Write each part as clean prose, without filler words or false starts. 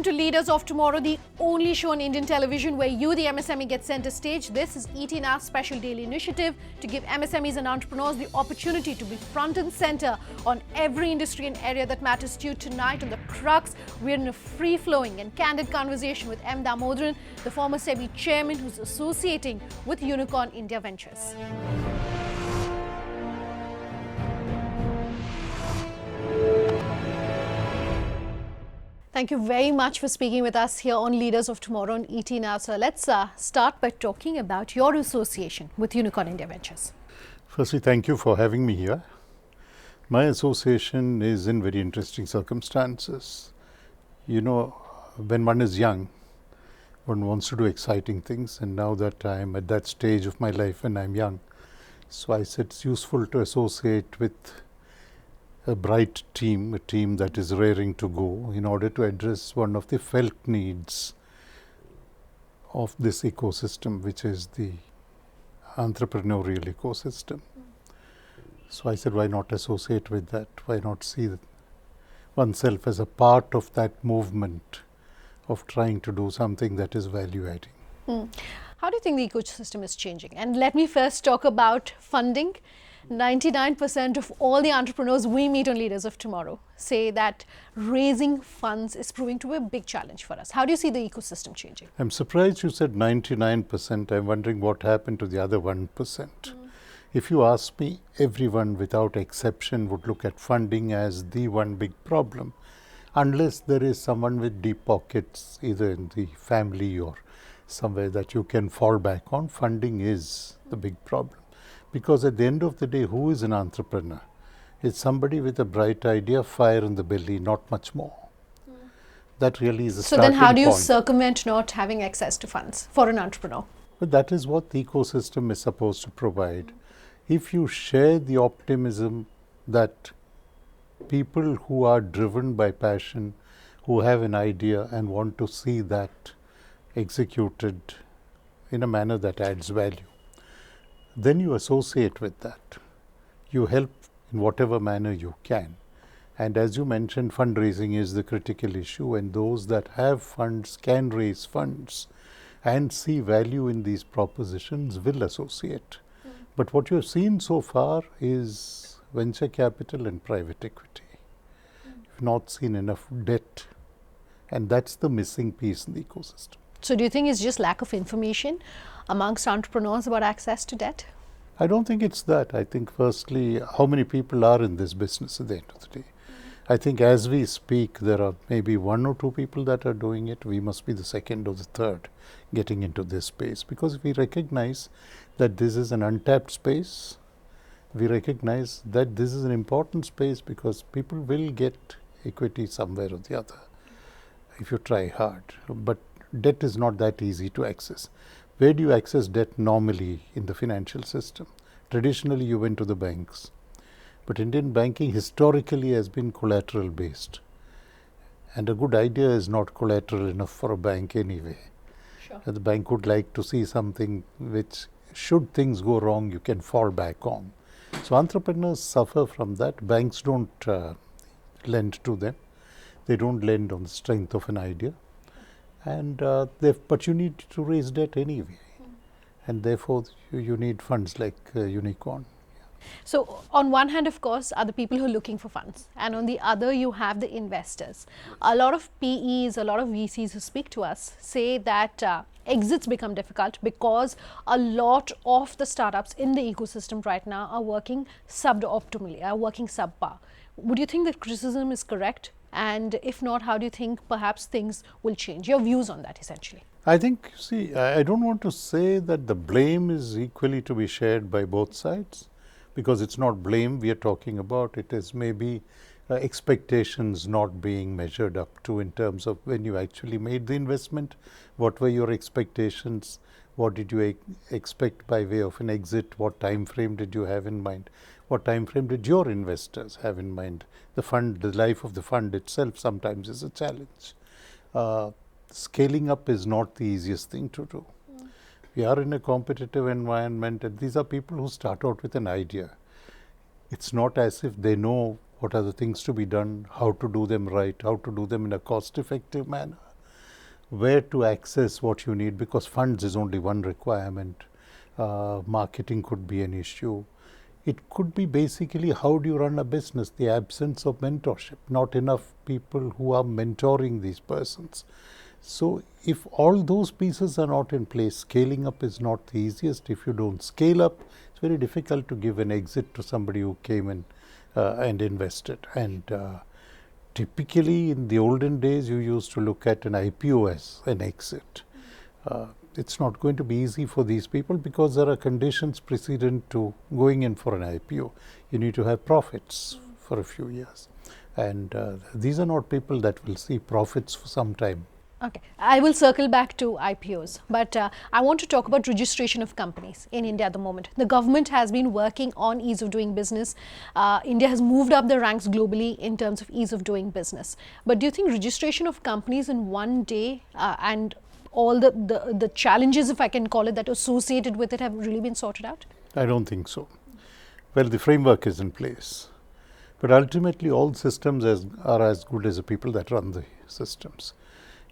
Welcome to Leaders of Tomorrow, the only show on Indian television where you, the MSME, get center stage. This is ET special daily initiative to give MSMEs and entrepreneurs the opportunity to be front and center on every industry and area that matters to you. Tonight on the Crux, we're in a free-flowing and candid conversation with M Damodaran, the former SEBI chairman who's associating with Unicorn India Ventures. Thank you very much for speaking with us here on Leaders of Tomorrow on ET Now. So let's start by talking about your association with Unicorn India Ventures. Firstly, thank you for having me here. My association is in very interesting circumstances. You know, when one is young, one wants to do exciting things, and now that I'm at that stage of my life when I'm young, so I said it's useful to associate with a bright team, a team that is raring to go in order to address one of the felt needs of this ecosystem, which is the entrepreneurial ecosystem. So I said, why not associate with that? Why not see oneself as a part of that movement of trying to do something that is value-adding? How do you think the ecosystem is changing? And let me first talk about funding. 99% of all the entrepreneurs we meet on Leaders of Tomorrow say that raising funds is proving to be a big challenge for us. How do you see the ecosystem changing? I'm surprised you said 99%. I'm wondering what happened to the other 1%. If you ask me, everyone without exception would look at funding as the one big problem, unless there is someone with deep pockets, either in the family or somewhere that you can fall back on. Funding is the big problem. Because at the end of the day, who is an entrepreneur? It's somebody with a bright idea, fire in the belly, not much more. That really is a starting point. So then how do you circumvent not having access to funds for an entrepreneur? But that is what the ecosystem is supposed to provide. If you share the optimism that people who are driven by passion, who have an idea and want to see that executed in a manner that adds value, then you associate with that. You help in whatever manner you can. And as you mentioned, fundraising is the critical issue, and those that have funds can raise funds and see value in these propositions will associate. But what you have seen so far is venture capital and private equity. You've not seen enough debt, and that's the missing piece in the ecosystem. So do you think it's just lack of information amongst entrepreneurs about access to debt? I don't think it's that. I think firstly, how many people are in this business at the end of the day? I think as we speak, there are maybe one or two people that are doing it. We must be the second or the third getting into this space, because we recognize that this is an untapped space. We recognize that this is an important space because people will get equity somewhere or the other if you try hard. But debt is not that easy to access. Where do you access debt normally in the financial system? Traditionally, you went to the banks. But Indian banking historically has been collateral based. And a good idea is not collateral enough for a bank anyway. Sure. The bank would like to see something which, should things go wrong, you can fall back on. So entrepreneurs suffer from that. Banks don't lend to them. They don't lend on the strength of an idea. And but you need to raise debt anyway, and therefore you need funds like Unicorn. So on one hand, of course, are the people who are looking for funds, and on the other you have the investors. A lot of PEs, a lot of VCs who speak to us say that exits become difficult because a lot of the startups in the ecosystem right now are working suboptimally, are working subpar. Would you think that criticism is correct? And if not, how do you think perhaps things will change? Your views on that, essentially. I think, see, I don't want to say that the blame is equally to be shared by both sides, because it's not blame we are talking about. It is maybe expectations not being measured up to in terms of when you actually made the investment. What were your expectations? What did you expect by way of an exit? What time frame did you have in mind? What time frame did your investors have in mind? The fund, the life of the fund itself sometimes is a challenge. Scaling up is not the easiest thing to do. We are in a competitive environment, and these are people who start out with an idea. It's not as if they know what are the things to be done, how to do them right, how to do them in a cost-effective manner. where to access what you need, because funds is only one requirement. Marketing could be an issue. It could be basically how do you run a business, the absence of mentorship, not enough people who are mentoring these persons. So if all those pieces are not in place, scaling up is not the easiest. If you don't scale up, it's very difficult to give an exit to somebody who came in and invested. And typically in the olden days, you used to look at an IPO as an exit. It's not going to be easy for these people because there are conditions precedent to going in for an IPO. You need to have profits for a few years. And these are not people that will see profits for some time. Okay, I will circle back to IPOs, but I want to talk about registration of companies in India at the moment. The government has been working on ease of doing business. India has moved up the ranks globally in terms of ease of doing business. But do you think registration of companies in one day and all the challenges, if I can call it that, associated with it have really been sorted out? I don't think so. Well, the framework is in place. But ultimately, all systems are as good as the people that run the systems.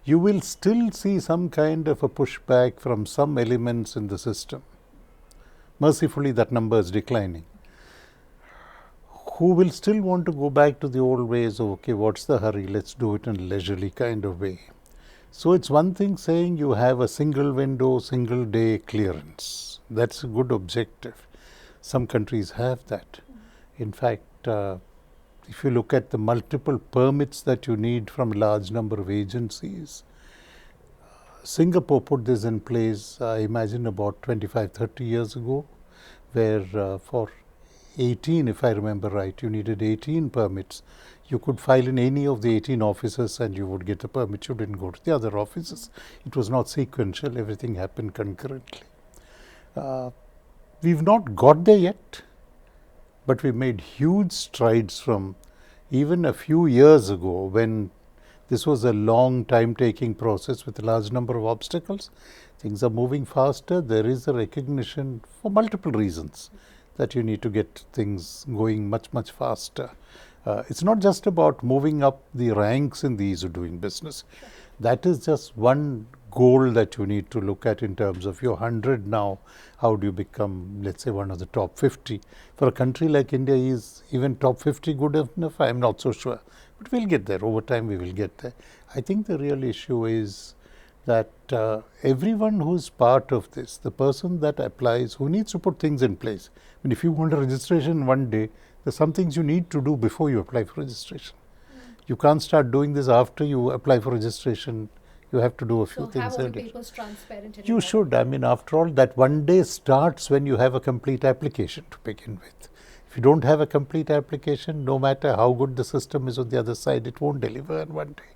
You will still see some kind of a pushback from some elements in the system. Mercifully, that number is declining. Who will still want to go back to the old ways of, okay, what's the hurry? Let's do it in a leisurely kind of way. So it's one thing saying you have a single window, single day clearance. That's a good objective. Some countries have that. In fact, if you look at the multiple permits that you need from a large number of agencies, Singapore put this in place, I imagine about 25, 30 years ago, where for 18, if I remember right, you needed 18 permits. You could file in any of the 18 offices and you would get a permit. You didn't go to the other offices. It was not sequential. Everything happened concurrently. We've not got there yet, but we made huge strides from even a few years ago when this was a long time-taking process with a large number of obstacles. Things are moving faster. There is a recognition for multiple reasons that you need to get things going much, much faster. It's not just about moving up the ranks in the ease of doing business. Sure. That is just one goal that you need to look at in terms of your 100 now. How do you become, let's say, one of the top 50? For a country like India, is even top 50 good enough? I'm not so sure. But we'll get there. Over time, we will get there. I think the real issue is that everyone who's part of this, the person that applies, who needs to put things in place. I mean, if you want a registration one day, there's some things you need to do before you apply for registration. You can't start doing this after you apply for registration. You have to do a few things. Have all the papers transparent. You should. I mean, after all, that one day starts when you have a complete application to begin with. If you don't have a complete application, no matter how good the system is on the other side, it won't deliver in one day.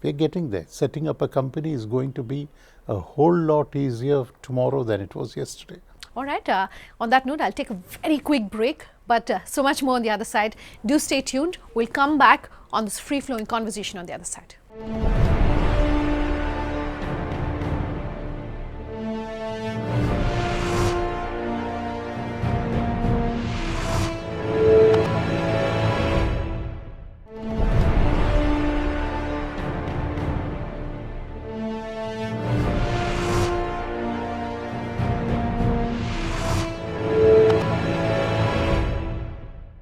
We're getting there. Setting up a company is going to be a whole lot easier tomorrow than it was yesterday. All right. On that note, I'll take a very quick break, but so much more on the other side. Do stay tuned. We'll come back on this free-flowing conversation on the other side.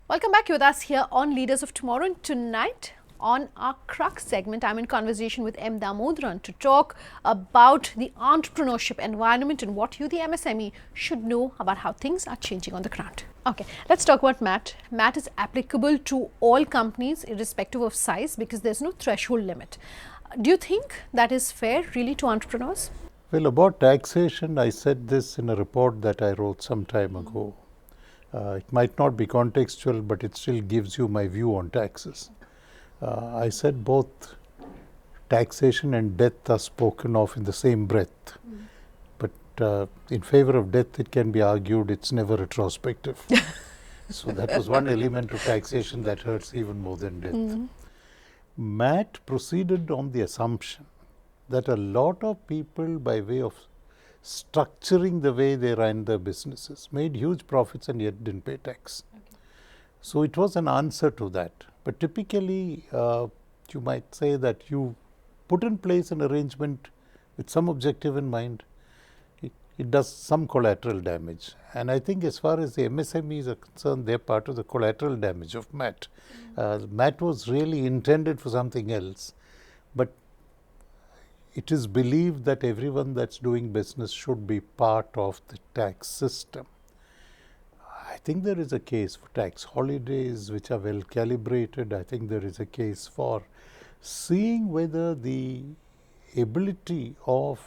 Welcome back. With us here on Leaders of Tomorrow, and tonight on our Crux segment, I'm in conversation with M Damodaran to talk about the entrepreneurship environment and what you, the MSME, should know about how things are changing on the ground. Okay, let's talk about MAT. MAT is applicable to all companies irrespective of size because there's no threshold limit. Do you think that is fair really to entrepreneurs? Well, about taxation, I said this in a report that I wrote some time ago. It might not be contextual, but it still gives you my view on taxes. I said both taxation and death are spoken of in the same breath. But in favor of death, it can be argued it's never retrospective. So that was one element of taxation that hurts even more than death. MAT proceeded on the assumption that a lot of people, by way of structuring the way they ran their businesses, made huge profits and yet didn't pay tax. Okay. So it was an answer to that. But typically, you might say that you put in place an arrangement with some objective in mind, it does some collateral damage. And I think as far as the MSMEs are concerned, they're part of the collateral damage of MAT. MAT was really intended for something else, but it is believed that everyone that's doing business should be part of the tax system. I think there is a case for tax holidays which are well calibrated. I think there is a case for seeing whether the ability of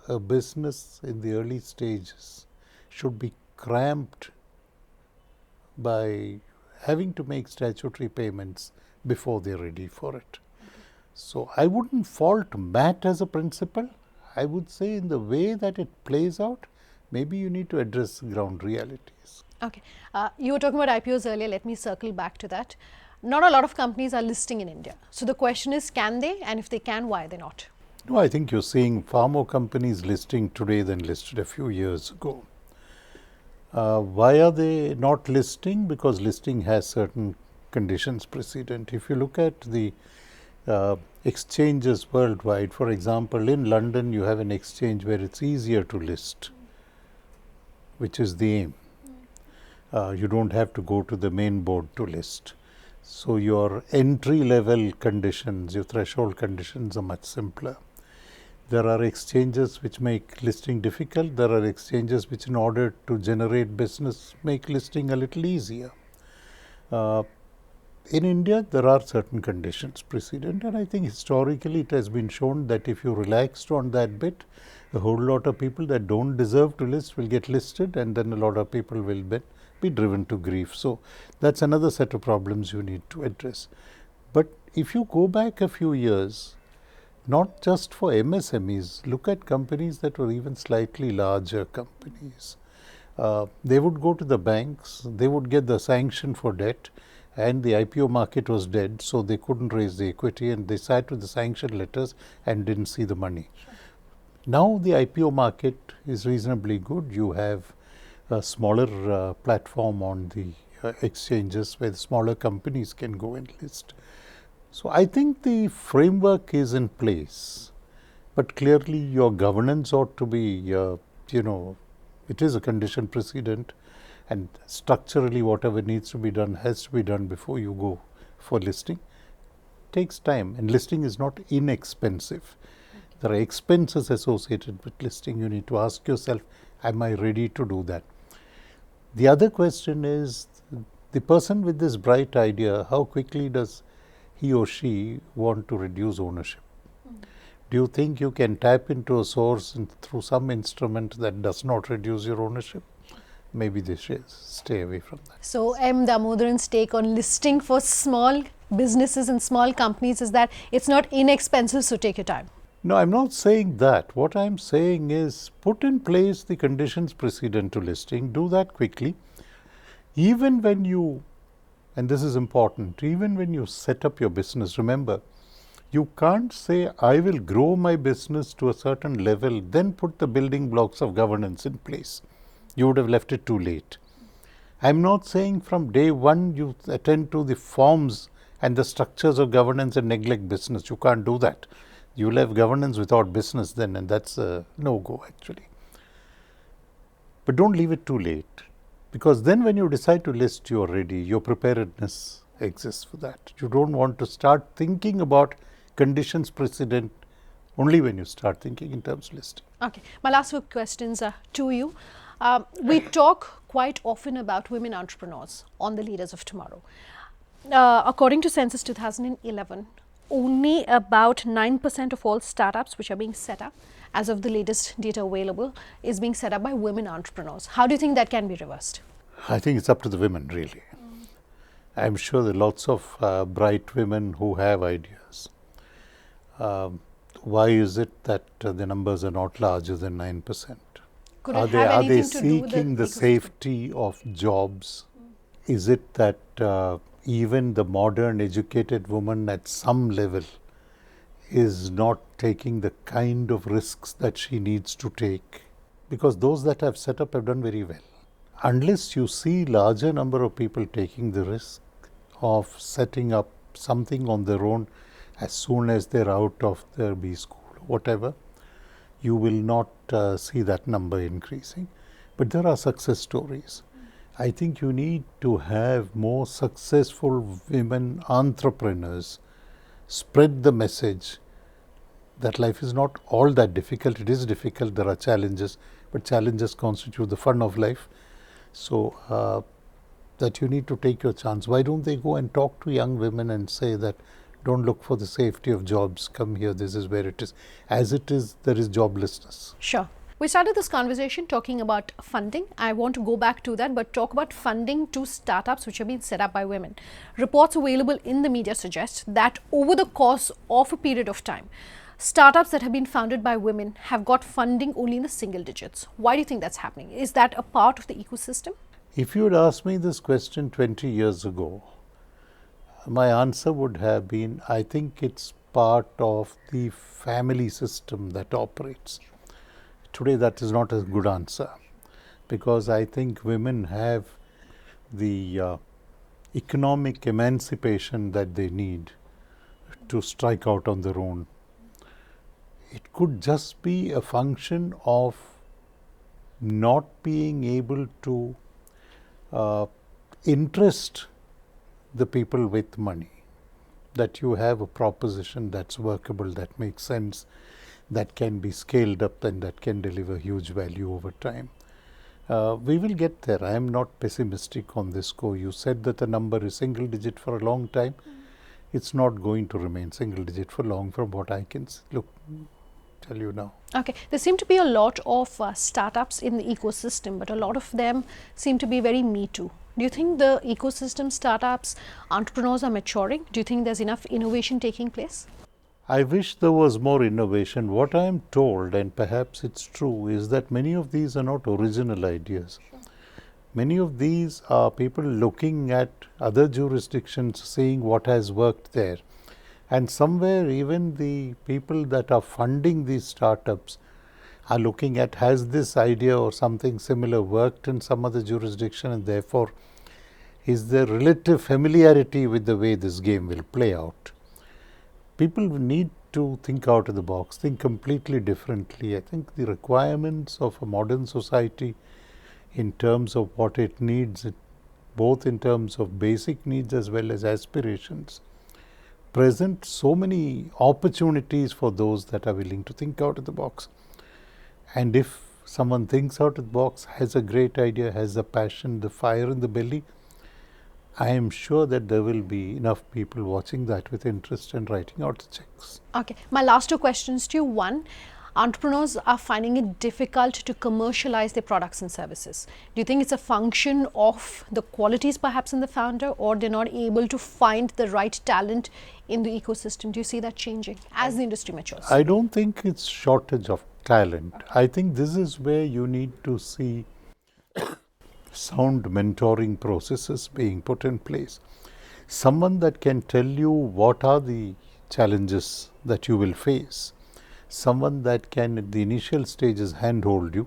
a business in the early stages should be cramped by having to make statutory payments before they're ready for it. So I wouldn't fault MAT as a principle. I would say in the way that it plays out, maybe you need to address ground realities. Okay. You were talking about IPOs earlier. Let me circle back to that. Not a lot of companies are listing in India. So the question is, can they? And if they can, why are they not? No, I think you're seeing far more companies listing today than listed a few years ago. Why are they not listing? Because listing has certain conditions precedent. If you look at the exchanges worldwide, for example, in London you have an exchange where it's easier to list, which is the aim. You don't have to go to the main board to list. So your entry level conditions, your threshold conditions are much simpler. There are exchanges which make listing difficult. There are exchanges which, in order to generate business, make listing a little easier. In India, there are certain conditions precedent, and I think historically it has been shown that if you relaxed on that bit, a whole lot of people that don't deserve to list will get listed, and then a lot of people will be driven to grief. So that's another set of problems you need to address. But if you go back a few years, not just for MSMEs, look at companies that were even slightly larger companies. They would go to the banks, they would get the sanction for debt, and the IPO market was dead, so they couldn't raise the equity, and they sat with the sanction letters and didn't see the money. Sure. Now the IPO market is reasonably good. You have a smaller platform on the exchanges where the smaller companies can go and list. So I think the framework is in place, but clearly your governance ought to be, it is a condition precedent, and structurally whatever needs to be done has to be done before you go for listing. It takes time, and listing is not inexpensive. There are expenses associated with listing. You need to ask yourself, am I ready to do that? The other question is, the person with this bright idea, how quickly does he or she want to reduce ownership? Do you think you can tap into a source through some instrument that does not reduce your ownership? Maybe they should stay away from that. So M Damodaran's take on listing for small businesses and small companies is that it's not inexpensive, so take your time. No, I'm not saying that. What I'm saying is put in place the conditions precedent to listing, do that quickly. Even when you, and this is important, even when you set up your business, remember, you can't say, I will grow my business to a certain level, then put the building blocks of governance in place. You would have left it too late. I'm not saying from day one you attend to the forms and the structures of governance and neglect business. You can't do that. You'll have governance without business then, and that's a no-go actually. But don't leave it too late, because then when you decide to list, you're ready. Your preparedness exists for that. You don't want to start thinking about conditions precedent only when you start thinking in terms of listing. Okay. My last few questions are to you. We talk quite often about women entrepreneurs on the Leaders of Tomorrow. According to Census 2011, only about 9% of all startups which are being set up, as of the latest data available, is being set up by women entrepreneurs. How do you think that can be reversed? I think it's up to the women, really. I'm sure there are lots of bright women who have ideas. Why is it that the numbers are not larger than 9%? Could are it have anything they to do with seeking the safety of jobs? Is it that even the modern educated woman at some level is not taking the kind of risks that she needs to take? Because those that have set up have done very well. Unless you see larger number of people taking the risk of setting up something on their own as soon as they're out of their B school, whatever, you will not see that number increasing. But there are success stories. I think you need to have more successful women entrepreneurs spread the message that life is not all that difficult. It is difficult, there are challenges, but challenges constitute the fun of life. So that you need to take your chance. Why don't they go and talk to young women and say that don't look for the safety of jobs, come here, this is where it is. As it is, there is joblessness. Sure. We started this conversation talking about funding. I want to go back to that, but talk about funding to startups which have been set up by women. Reports available in the media suggest that over the course of a period of time, startups that have been founded by women have got funding only in the single digits. Why do you think that's happening? Is that a part of the ecosystem? If you had asked me this question 20 years ago, my answer would have been, I think it's part of the family system that operates. Today that is not a good answer, because I think women have the economic emancipation that they need to strike out on their own. It could just be a function of not being able to interest the people with money, that you have a proposition that's workable, that makes sense, that can be scaled up and that can deliver huge value over time. We will get there. I am not pessimistic on this go. You said that the number is single digit for a long time. It's not going to remain single digit for long, from what I can tell you now. Okay, there seem to be a lot of startups in the ecosystem, but a lot of them seem to be very me too. Do you think the ecosystem startups, entrepreneurs are maturing? Do you think there's enough innovation taking place? I wish there was more innovation. What I am told, and perhaps it's true, is that many of these are not original ideas. Sure. Many of these are people looking at other jurisdictions, seeing what has worked there. And somewhere even the people that are funding these startups are looking at, has this idea or something similar worked in some other jurisdiction, and therefore is there relative familiarity with the way this game will play out. People need to think out of the box, think completely differently. I think the requirements of a modern society in terms of what it needs, both in terms of basic needs as well as aspirations, present so many opportunities for those that are willing to think out of the box. And if someone thinks out of the box, has a great idea, has the passion, the fire in the belly, I am sure that there will be enough people watching that with interest and writing out the checks. Okay, my last two questions to you. One, entrepreneurs are finding it difficult to commercialize their products and services. Do you think it's a function of the qualities perhaps in the founder, or they're not able to find the right talent in the ecosystem? Do you see that changing as the industry matures? I don't think it's shortage of talent. I think this is where you need to see sound mentoring processes being put in place. Someone that can tell you what are the challenges that you will face. Someone that can at the initial stages handhold you,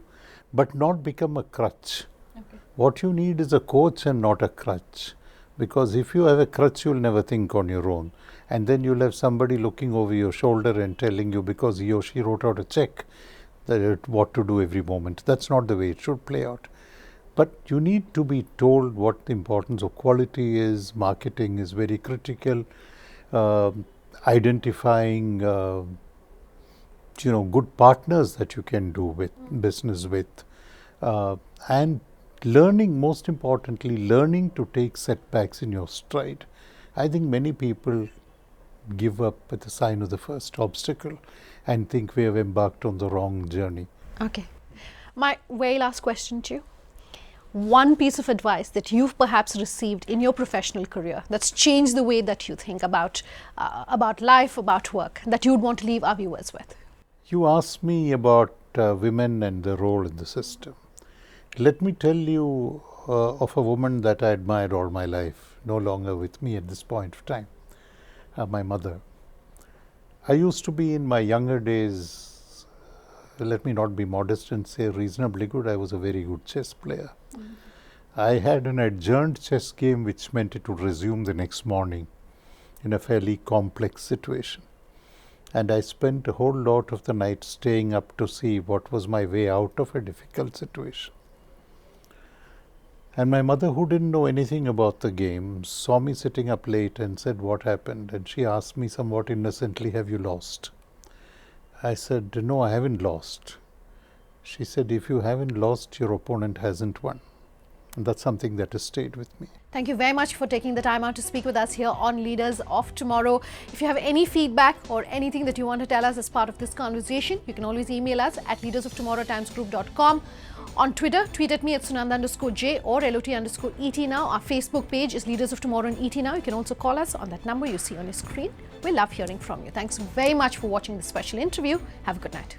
but not become a crutch. Okay. What you need is a coach and not a crutch. Because if you have a crutch, you'll never think on your own. And then you'll have somebody looking over your shoulder and telling you, because he or she wrote out a check, that what to do every moment. That's not the way it should play out. But you need to be told what the importance of quality is. Marketing is very critical. Identifying good partners that you can do with business with, and learning, most importantly, learning to take setbacks in your stride. I think many people give up at the sign of the first obstacle and think we have embarked on the wrong journey. Okay. My very last question to you. One piece of advice that you've perhaps received in your professional career that's changed the way that you think about life, about work, that you would want to leave our viewers with? You asked me about women and their role in the system. Let me tell you of a woman that I admired all my life, no longer with me at this point of time, my mother. I used to be, in my younger days, let me not be modest and say reasonably good, I was a very good chess player. Mm-hmm. I had an adjourned chess game which meant it would resume the next morning in a fairly complex situation. And I spent a whole lot of the night staying up to see what was my way out of a difficult situation. And my mother, who didn't know anything about the game, saw me sitting up late and said, "What happened?" And she asked me somewhat innocently, "Have you lost?" I said, "No, I haven't lost." She said, "If you haven't lost, your opponent hasn't won." And that's something that has stayed with me. Thank you very much for taking the time out to speak with us here on Leaders of Tomorrow. If you have any feedback or anything that you want to tell us as part of this conversation, you can always email us at leadersoftomorrowtimesgroup.com. On Twitter, tweet at me at Sunanda_J or LOT_ET now. Our Facebook page is Leaders of Tomorrow and ET now. You can also call us on that number you see on your screen. We love hearing from you. Thanks very much for watching this special interview. Have a good night.